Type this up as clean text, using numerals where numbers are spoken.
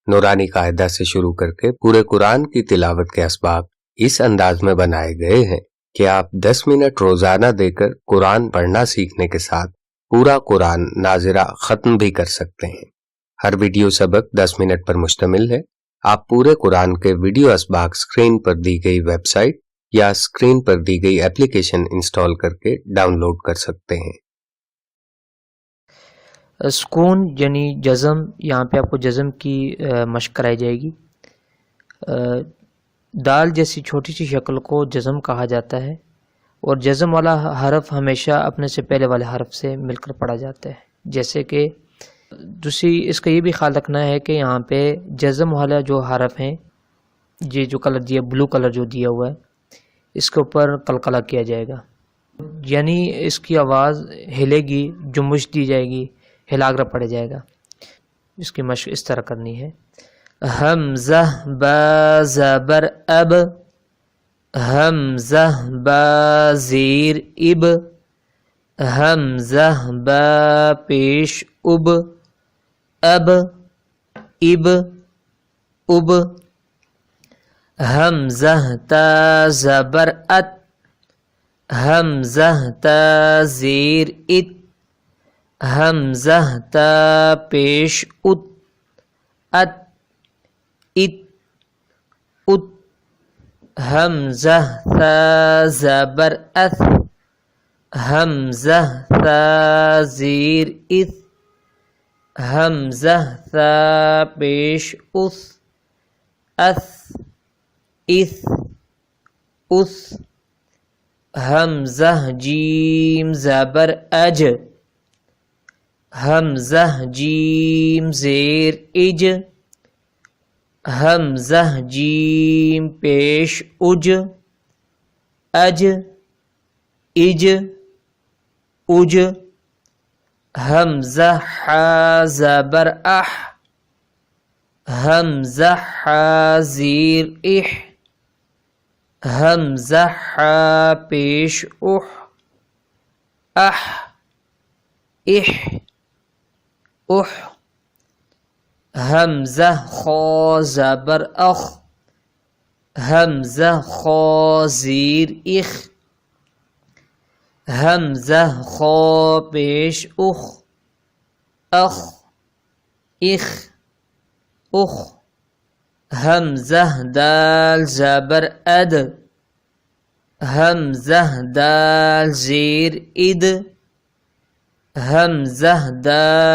نورانی قاعدہ سے شروع کر کے پورے قرآن کی تلاوت کے اسباق اس انداز میں بنائے گئے ہیں کہ آپ 10 منٹ روزانہ دے کر قرآن پڑھنا سیکھنے کے ساتھ پورا قرآن ناظرہ ختم بھی کر سکتے ہیں۔ ہر ویڈیو سبق 10 منٹ پر مشتمل ہے۔ آپ پورے قرآن کے ویڈیو اسباق سکرین پر دی گئی ویب سائٹ یا سکرین پر دی گئی اپلیکیشن انسٹال کر کے ڈاؤن لوڈ کر سکتے ہیں۔ سکون یعنی جزم، یہاں پہ آپ کو جزم کی مشق کرائی جائے گی۔ دال جیسی چھوٹی سی شکل کو جزم کہا جاتا ہے، اور جزم والا حرف ہمیشہ اپنے سے پہلے والے حرف سے مل کر پڑھا جاتا ہے۔ جیسے کہ دوسری اس کا یہ بھی خیال رکھنا ہے کہ یہاں پہ جزم والا جو حرف ہیں، یہ جو کلر دیا بلو کلر جو دیا ہوا ہے، اس کے اوپر قلقلہ کیا جائے گا، یعنی اس کی آواز ہلے گی، جنبش دی جائے گی، ہلاگرا پڑے جائے گا۔ اس کی مشق اس طرح کرنی ہے: حمزہ با زبر اب، حمزہ با زیر اب، حمزہ با پیش اب، اب اب اب، حمزہ تا زبر ات، حمزہ تا زیر ات، حمزہ تا پیش ات، ات ات ات، حمزہ تا زبر اث، حمزہ تا زیر اث، حمزہ تا پیش اث، اث اث اث، حمزہ جیم زبر اج، حمزہ جیم زیر اج، حمزہ جیم پیش اج، اج اج اج، حمزہ ح زبر اح، حمزہ ح زیر اح، حمزہ ح پیش اح، اح اح اح، حمزہ خا زبر اخ، حمزہ خا زیر اخ، حمزہ خا پیش اخ، اخ اخ اخ، حمزہ دال زبر اد، حمزہ دال زیر اد، حمزہ دال